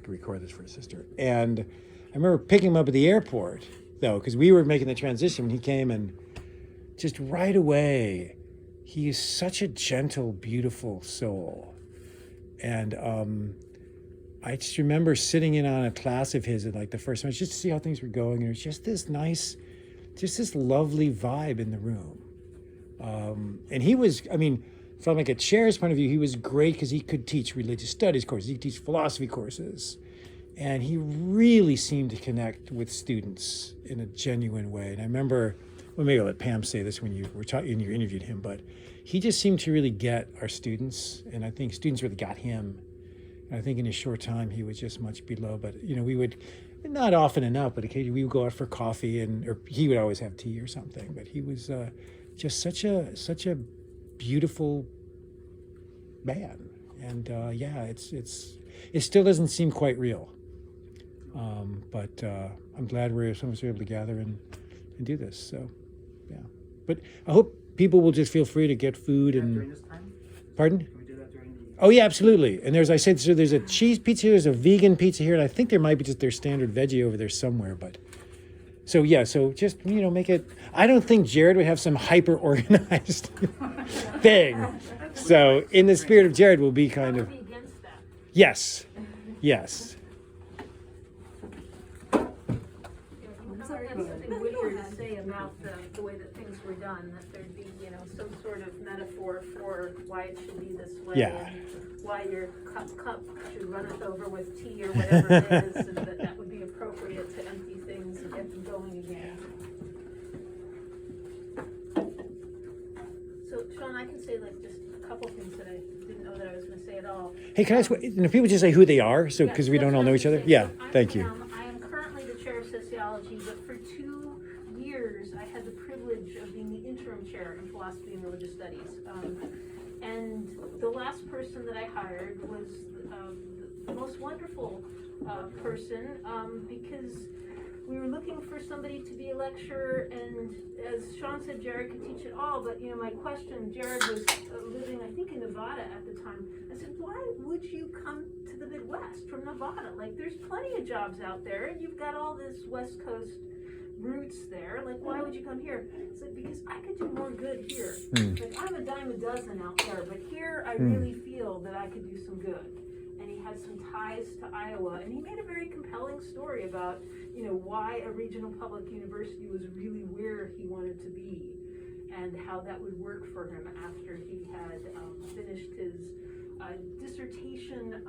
record this for his sister. And I remember picking him up at the airport, though, because we were making the transition when he came, and just right away, he is such a gentle, beautiful soul. And I just remember sitting in on a class of his at like the first time, just to see how things were going. And it was just this nice, just this lovely vibe in the room. And he was, I mean, from like a chair's point of view, he was great because he could teach religious studies courses, he could teach philosophy courses. And he really seemed to connect with students in a genuine way. And I remember, well, maybe I'll let Pam say this when you were talking, you interviewed him, but he just seemed to really get our students. And I think students really got him. And I think in a short time, he was just much below. But, you know, we would, not often enough, but occasionally we would go out for coffee, or he would always have tea or something. But he was just such a beautiful man. And yeah, it still doesn't seem quite real. But I'm glad some of us were able to gather and do this. So, yeah. But I hope people will just feel free to get food and. During this time? Pardon? Can we do that during the? Oh yeah, absolutely. And there's a cheese pizza here, there's a vegan pizza here, and I think there might be just their standard veggie over there somewhere. But so yeah, so just make it. I don't think Jarrod would have some hyper organized thing. So in the spirit of Jarrod, we'll be kind of. Yes. Yes. Something wittier to say about the way that things were done, that there'd be, some sort of metaphor for why it should be this way, Yeah. and why your cup should runneth over with tea or whatever it is, and that would be appropriate to empty things and get them going again. So, Sean, I can say just a couple things that I didn't know that I was going to say at all. Hey, can I ask? If people just say who they are, so because we don't all know each other. Yeah. Thank you. I am currently the chair of sociology, but for 2 years I had the privilege of being the interim chair in philosophy and religious studies. And the last person that I hired was the most wonderful person because we were looking for somebody to be a lecturer, and as Sean said, Jarrod could teach it all, but my question, Jarrod was living, I think, in Nevada at the time. I said, why would you come to the Midwest from Nevada? Like, there's plenty of jobs out there, and you've got all this West Coast roots there. Like, why would you come here? I said, because I could do more good here. Like, I'm a dime a dozen out there, but here I really feel that I could do some good. And he had some ties to Iowa, and he made a very compelling story about, why a regional public university was really where he wanted to be, and how that would work for him after he had finished his dissertation.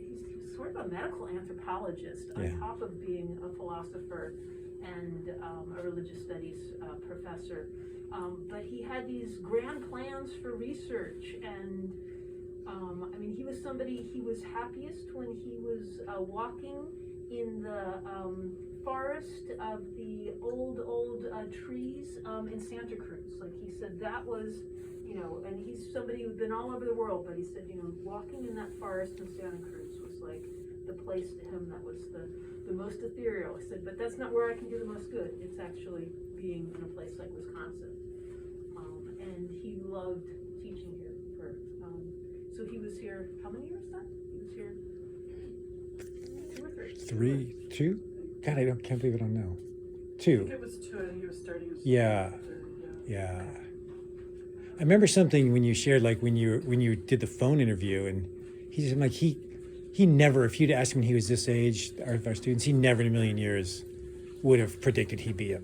He's sort of a medical anthropologist on top of being a philosopher and a religious studies professor. But he had these grand plans for research, and he was somebody, he was happiest when he was walking in the forest of the old trees in Santa Cruz. Like, he said that was, and he's somebody who'd been all over the world, but he said, walking in that forest in Santa Cruz was like the place to him that was the most ethereal. He said, but that's not where I can do the most good. It's actually being in a place like Wisconsin. And he loved teaching here so he was here, how many years then? He was here 2 or 3? 2? God, can't believe I don't know. 2. I think it was 2, and he was starting his Yeah. I remember something when you shared, like when you did the phone interview, and he said, like, he never, if you'd asked him when he was this age, our students, he never in a million years would have predicted he'd be a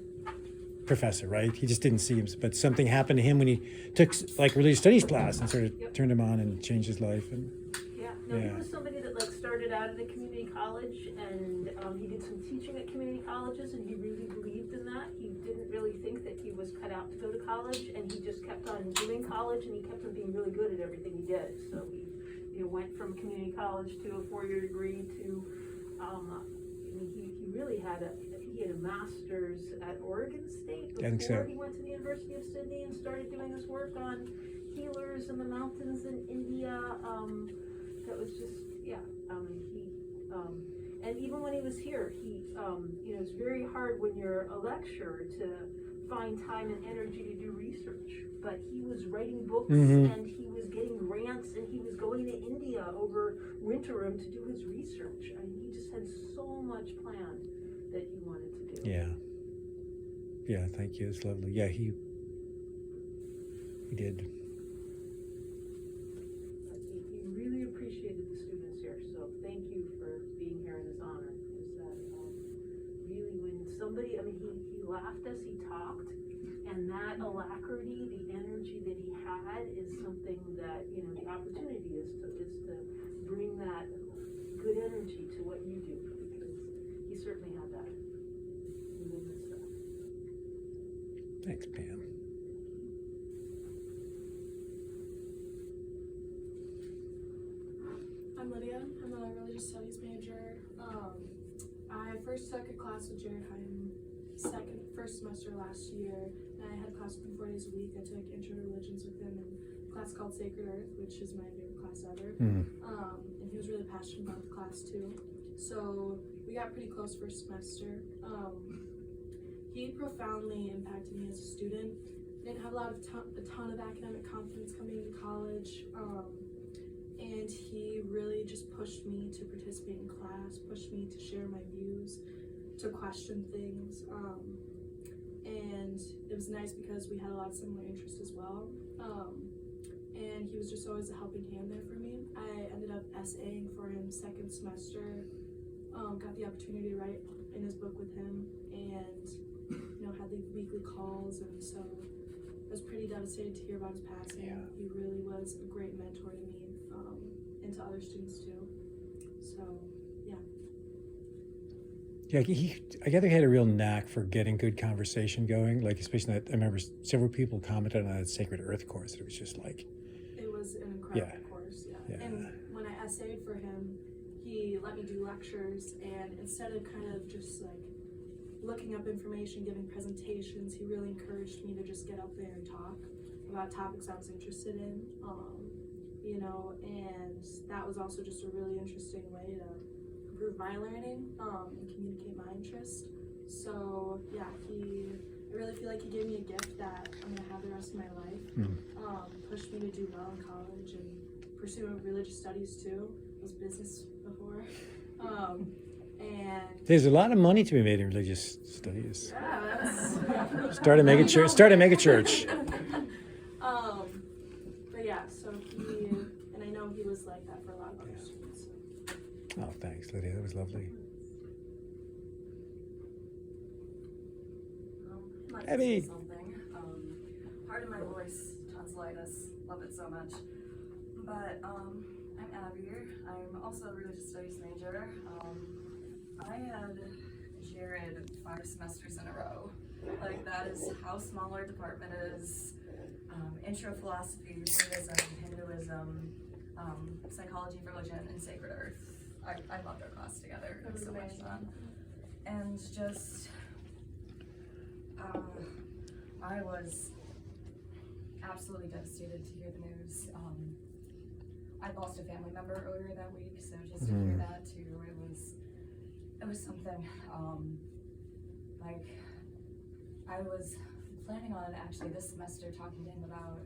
professor, right? He just didn't see him. But something happened to him when he took like religious studies class and sort of turned him on and changed his life. And he was somebody that started out at a community college, and he did some teaching at community colleges, and he really believed in that. He didn't really think that he was cut out to go to college, and he just kept on doing college, and he kept on being really good at everything he did. So he went from community college to a 4-year degree to he really had a master's at Oregon State before he went to the University of Sydney and started doing his work on healers in the mountains in India. That was just, and even when he was here, it's very hard when you're a lecturer to find time and energy to do research, but he was writing books and he was getting grants, and he was going to India over winterim to do his research. I mean, he just had so much planned that he wanted to do. Yeah. Yeah, thank you. It's lovely. Yeah, he did. He really appreciated the students here, so thank you for being here in his honor. Is that really when somebody, I mean, he laughed as he talked, and that alacrity, the energy that he had is something that, you know, the opportunity is to bring that good energy to what you do, because he certainly had that. We will miss that. Thanks, Pam. I'm Lydia. I'm a religious studies major. I first took a class with Jarrod Hyam first semester last year, and I had class with him 4 days a week. I took intro to religions with him and a class called Sacred Earth, which is my favorite class ever. And he was really passionate about the class too. So we got pretty close first semester. He profoundly impacted me as a student. I didn't have a ton of academic confidence coming into college. And he really just pushed me to participate in class, pushed me to share my views, to question things. And it was nice because we had a lot of similar interests as well. And he was just always a helping hand there for me. I ended up SAing for him second semester, got the opportunity to write in his book with him, and had the weekly calls, and so I was pretty devastated to hear about his passing. Yeah. He really was a great mentor to me, and to other students too. So, yeah. Yeah, I gather he had a real knack for getting good conversation going. Like, especially that, I remember several people commented on that Sacred Earth course. It was just like, It was an incredible course, yeah. And when I essayed for him, he let me do lectures, and instead of kind of just like looking up information, giving presentations, he really encouraged me to just get up there and talk about topics I was interested in. And that was also just a really interesting way to improve my learning and communicate my interest. So yeah, I really feel like he gave me a gift that I'm gonna have the rest of my life. Pushed me to do well in college and pursue religious studies too. It was business before. And there's a lot of money to be made in religious studies. yeah, that's Start a mega church. Start a mega church. But yeah, so and I know he was like that for a lot of other students. Oh, thanks, Lydia. That was lovely. I'd like Abby. to say something. Pardon my voice, tonsillitis. Love it so much. But I'm Abby. I'm also a religious studies major. I had Jarrod 5 semesters in a row. Like, that is how small our department is. Intro philosophy, Buddhism, Hinduism, psychology, religion, and Sacred Earth. I loved our class together. It was so much fun. And just, I was absolutely devastated to hear the news. I lost a family member earlier that week, so just to hear that too, it was something. I was planning on actually this semester talking to him about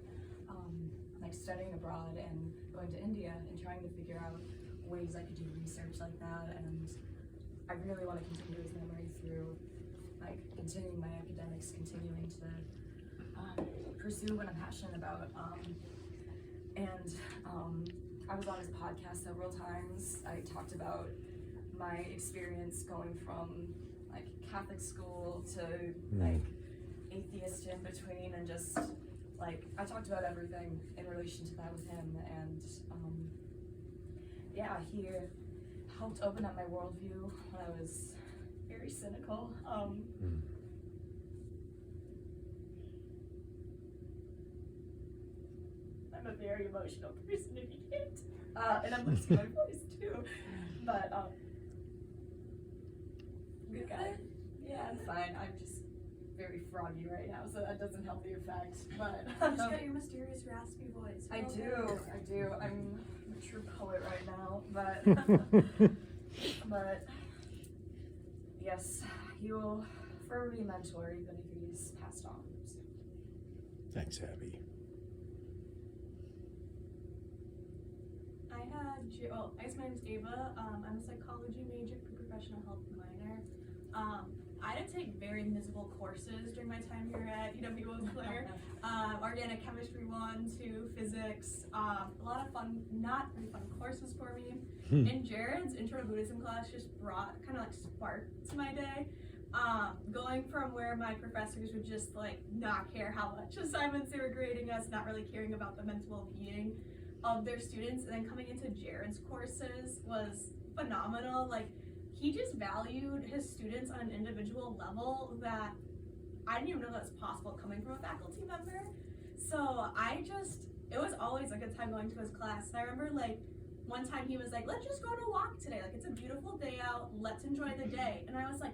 studying abroad and going to India and trying to figure out ways I could do research like that, and I really want to continue his memory through continuing my academics, continuing to pursue what I'm passionate about. I was on his podcast several times. I talked about my experience going from Catholic school to atheist in between, and just I talked about everything in relation to that with him, and he helped open up my worldview when I was very cynical. I'm a very emotional person, if you can't. And I'm losing my voice too. But good guy. Yeah, I'm fine. I'm just very froggy right now, so that doesn't help the effect. But You just got your mysterious raspy voice. I do. I'm a true poet right now, but but yes, he will forever be a mentor even if he's passed on. So. Thanks, Abby. I guess my name's Ava. I'm a psychology major for professional health minor. I had to take very miserable courses during my time here at UWEC-Philosophy. Organic chemistry 1, 2, physics. A lot of fun, not very fun courses for me. And Jarrod's intro to Buddhism class just brought kind of like spark to my day. Going from where my professors would just like not care how much assignments they were grading us, not really caring about the mental well-being of their students, and then coming into Jarrod's courses was phenomenal. Like, he just valued his students on an individual level that I didn't even know that was possible coming from a faculty member. So it was always a good time going to his class. And I remember like one time he was like, let's just go on a walk today. Like, it's a beautiful day out, let's enjoy the day. And I was like,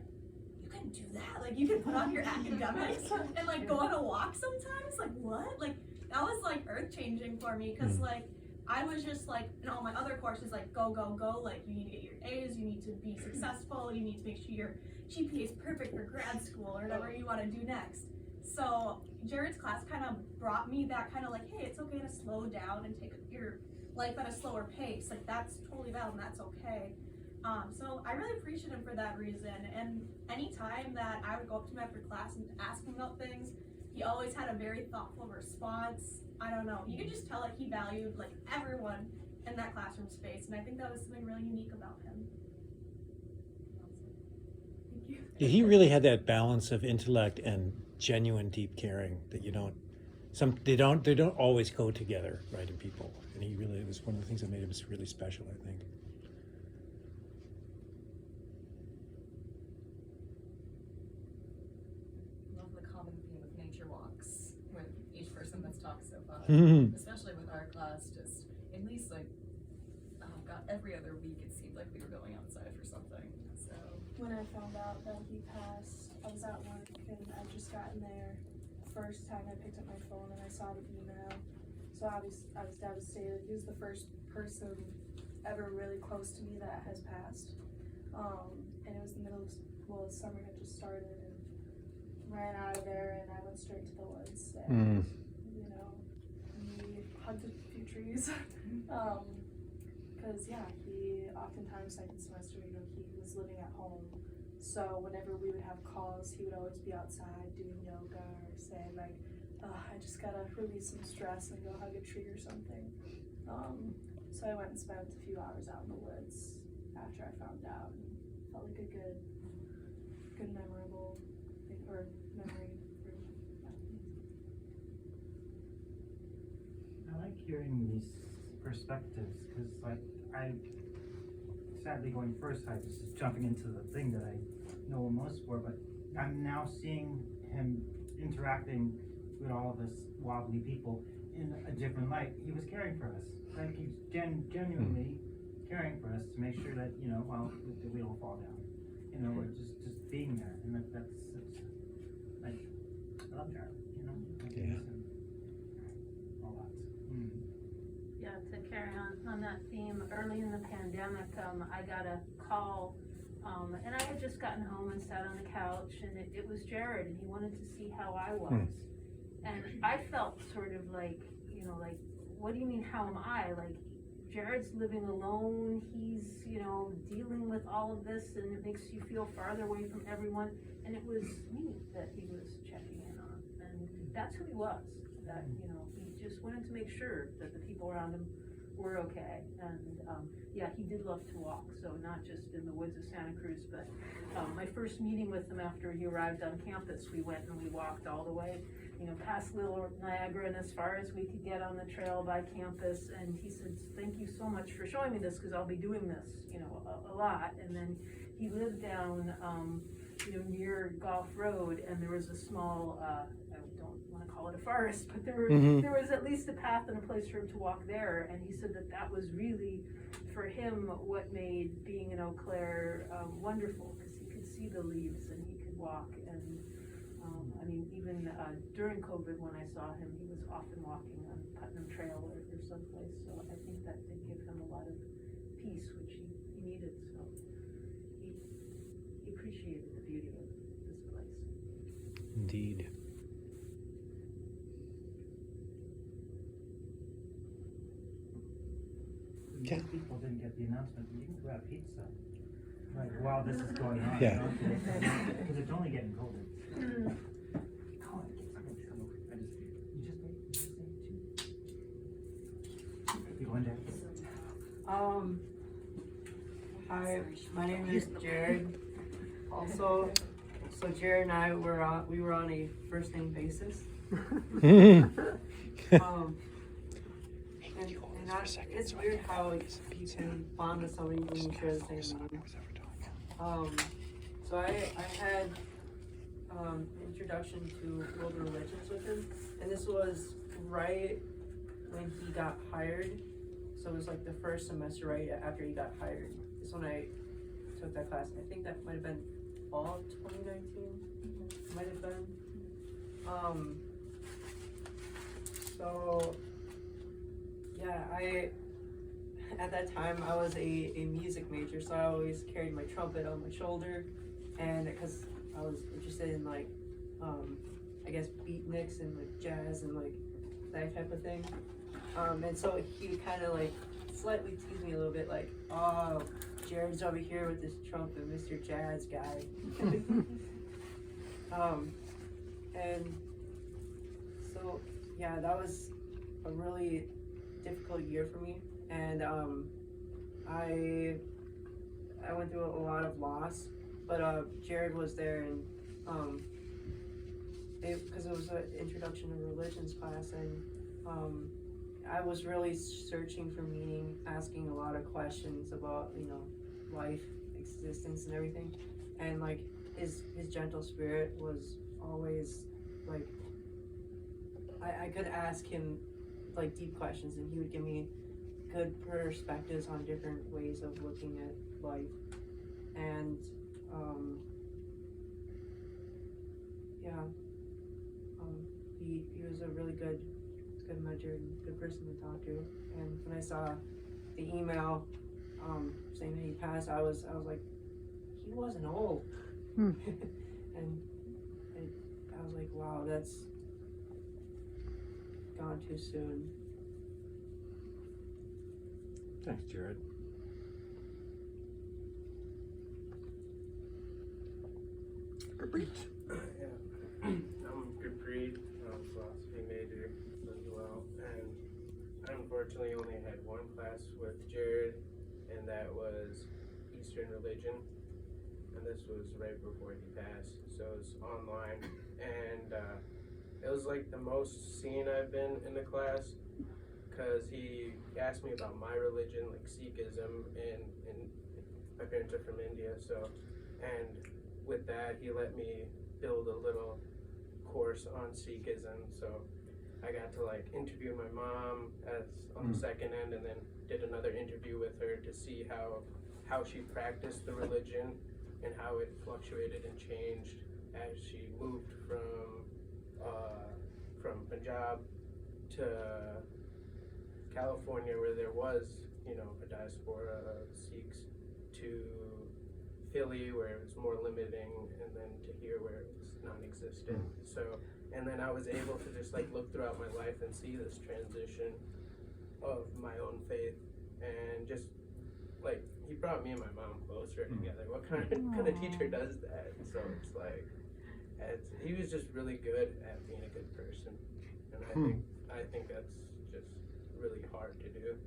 you can do that? Like, you can put on your academics and like go on a walk sometimes? Like, what? Like, that was like earth-changing for me, because like I was just like, in all my other courses, like go, go, go, like you need to get your A's, you need to be successful, you need to make sure your GPA is perfect for grad school or whatever you want to do next. So Jarrod's class kind of brought me that kind of like, hey, it's okay to slow down and take your life at a slower pace. Like, that's totally valid and that's okay. So I really appreciate him for that reason. And anytime that I would go up to him after class and ask him about things, he always had a very thoughtful response. I don't know, you could just tell like he valued like everyone in that classroom space, and I think that was something really unique about him. Thank you. Yeah, he really had that balance of intellect and genuine deep caring that they don't always go together, right, in people. And he really, it was one of the things that made him really special, I think. Love the common theme of nature walks with each person that's talked so far. Especially with our class, just at least like God, every other week it seemed like we were going outside for something. So When I found out that he passed, I was at work and I'd just gotten there. First time I picked up my phone and I saw the email. So I was devastated. He was the first person ever really close to me that has passed. And it was the middle of, the summer had just started, and ran out of there and I went straight to the woods. And, we hugged a few trees. Because he oftentimes second semester, he was living at home. So whenever we would have calls, he would always be outside doing yoga or saying like, I just gotta release some stress and go hug a tree or something. So I went and spent a few hours out in the woods after I found out, and felt like a good memorable thing, or memory. I like hearing these perspectives, because like I sadly going first, I was just jumping into the thing that I know most for, but I'm now seeing him interacting with all of us wobbly people in a different light. He was caring for us. Like, he's genuinely caring for us to make sure that, well, we don't fall down. We're just being there, and that's like, I love Jarrod, Yeah. All that. Yeah, to carry on that theme, early in the pandemic, I got a call, and I had just gotten home and sat on the couch, and it was Jarrod, and he wanted to see how I was. And I felt sort of like, like, what do you mean, how am I? Like, Jarrod's living alone, he's, dealing with all of this, and it makes you feel farther away from everyone. And it was me that he was checking in on, and that's who he was. That, he just wanted to make sure that the people around him were okay. And he did love to walk, so not just in the woods of Santa Cruz, but my first meeting with him after he arrived on campus, we went and we walked all the way, past Little Niagara and as far as we could get on the trail by campus. And he said, thank you so much for showing me this, because I'll be doing this, a lot. And then he lived down, near Gulf Road, and there was a small, I don't want to call it a forest, but there was at least a path and a place for him to walk there. And he said that was really, for him, what made being in Eau Claire wonderful, because he could see the leaves and he could walk. And even during COVID, when I saw him, he was often walking on Putnam Trail or someplace. So I think that did give him a lot of peace, which he needed. So he appreciated the beauty of this place. Indeed. Okay. people didn't get the announcement, you can grab pizza. Like, while this is going on. Yeah. Because it's only getting colder. Mm. Come on, you just wait. You going down? Hi, my name is Jared. Also, so Jared and I were on a first name basis. And it's weird how you can bond with somebody when you share the same name. So I had introduction to world religions with him, and this was right when he got hired. So it was like the first semester right after he got hired. This when I took that class. I think that might have been fall of 2019. Might have been. So yeah, at that time I was a music major, so I always carried my trumpet on my shoulder, and because I was interested in like I guess beatniks and like jazz and like that type of thing. And so he kind of like slightly teased me a little bit, like, oh, Jared's over here with this trumpet, Mr. Jazz guy. And so yeah, that was a really difficult year for me, and I went through a lot of loss, but Jarrod was there, and because it was an introduction to religions class, and I was really searching for meaning, asking a lot of questions about, you know, life, existence, and everything, and like his gentle spirit was always like, I could ask him like deep questions, and he would give me good perspectives on different ways of looking at life, and he was a really good mentor and good person to talk to. And when I saw the email saying that he passed, I was like, he wasn't old. and I was like, wow, that's gone too soon. Thanks, Jarrod. I'm Gurpreet, philosophy major as well, and I unfortunately only had one class with Jarrod, and that was Eastern religion, and this was right before he passed, so it was online, and it was like the most seen I've been in the class, because he asked me about my religion, like Sikhism, and my parents are from India, so, and with that, he let me build a little course on Sikhism, so I got to like interview my mom as on the second end, and then did another interview with her to see how she practiced the religion and how it fluctuated and changed as she moved from Punjab to California, where there was, you know, a diaspora of Sikhs, to Philly, where it was more limiting, and then to here, where it was non-existent. So, and then I was able to just like look throughout my life and see this transition of my own faith, and just like he brought me and my mom closer together. What kind of teacher does that? So it's like, he was just really good at being a good person, and I think that's just really hard to do,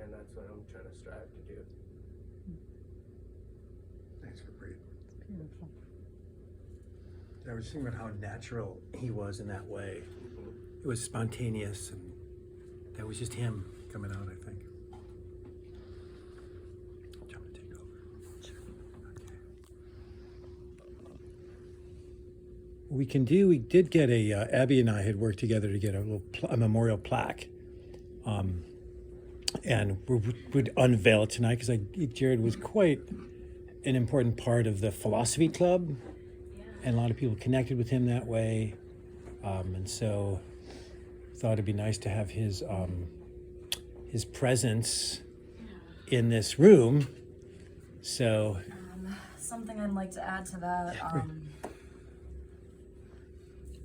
and that's what I'm trying to strive to do. Thanks for breathing. Beautiful. I was thinking about how natural he was in that way. It was spontaneous, and that was just him coming out, I think. I'm trying to take over. Sure. Okay. We did get Abby and I had worked together to get a memorial plaque. And we'd unveil it tonight, because Jarrod was quite an important part of the philosophy club, and a lot of people connected with him that way, and so thought it'd be nice to have his presence in this room. So something I'd like to add to that.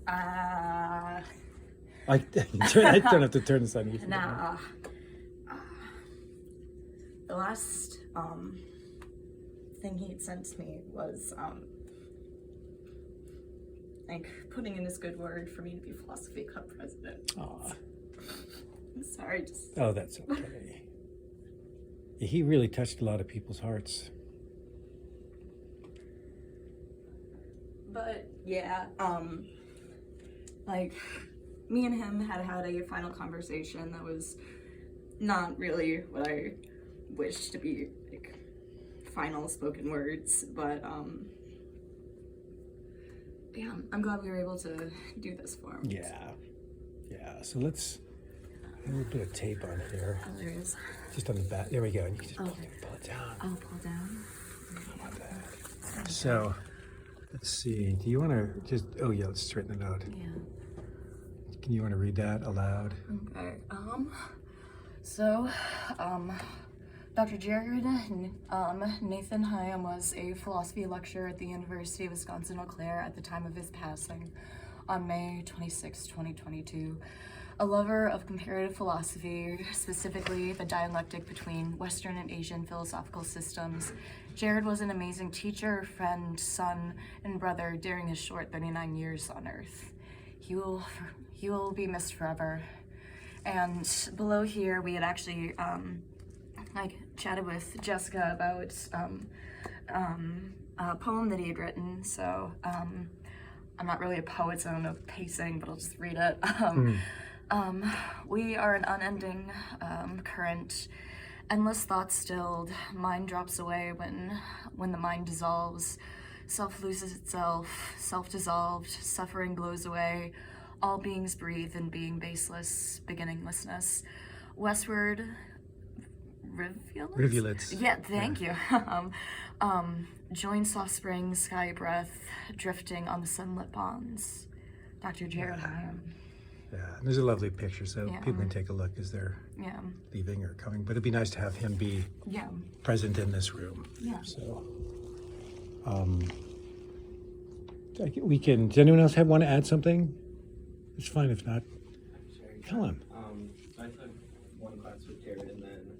I don't have to turn this on you. the last thing he'd sent me was like putting in his good word for me to be philosophy club president. Aw. I'm sorry, just Oh, that's okay. He really touched a lot of people's hearts. but yeah, like me and him had a final conversation that was not really what I wished to be like final spoken words, but yeah, I'm glad we were able to do this for him. Yeah. So let's a little bit of tape on here, Oh, there is. just on the back. There we go. And you can just Okay. pull it down. I'll pull down. How about that? So, let's see. Do you want to just? Oh yeah, let's straighten it out. Yeah. Can you want to read that aloud? Okay. Dr. Jarrod Nathan Hyam was a philosophy lecturer at the University of Wisconsin-Eau Claire at the time of his passing on May 26, 2022. A lover of comparative philosophy, specifically the dialectic between Western and Asian philosophical systems, Jarrod was an amazing teacher, friend, son, and brother during his short 39 years on Earth. He will be missed forever. And below here, we had actually chatted with Jessica about a poem that he had written. So I'm not really a poet, so I don't know pacing, but I'll just read it. We are an unending current, endless thoughts stilled. Mind drops away when the mind dissolves. Self loses itself, self-dissolved. Suffering glows away. All beings breathe in being baseless, beginninglessness. Westward, Rivulets. Yeah, thank you. Join soft spring, sky breath, drifting on the sunlit ponds. Dr. Jarrod Hyam. Yeah, and there's a lovely picture, so Yeah. people can take a look as they're Yeah, leaving or coming. But it'd be nice to have him be yeah, present in this room. yeah. So, we can. Does anyone else want to add something? It's fine if not. Tell him. So I took one class with Jarrod, and then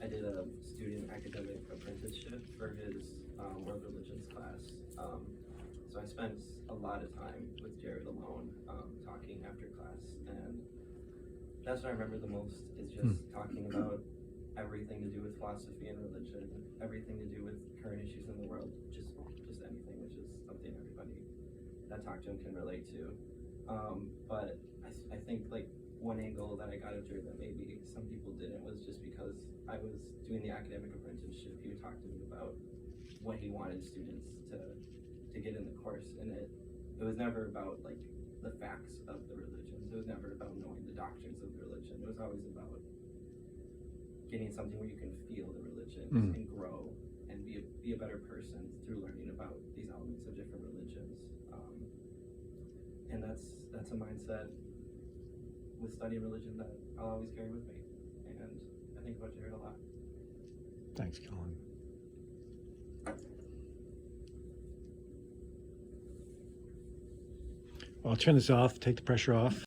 I did a student academic apprenticeship for his world religions class. So I spent a lot of time with Jarrod alone, talking after class, and that's what I remember the most is just talking about everything to do with philosophy and religion, everything to do with current issues in the world, just anything, which is something everybody that talked to him can relate to. But I think like one angle that I got of Jarrod that maybe some people didn't was just because I was doing the academic apprenticeship, he would talk to me about what he wanted students to get in the course, and it was never about like the facts of the religions. It was never about knowing the doctrines of the religion. It was always about getting something where you can feel the religion and grow and be a better person through learning about these elements of different religions. And that's a mindset with studying religion that I'll always carry with me. And I think about Jarrod a lot. Thanks, Colin. Well, I'll turn this off, take the pressure off.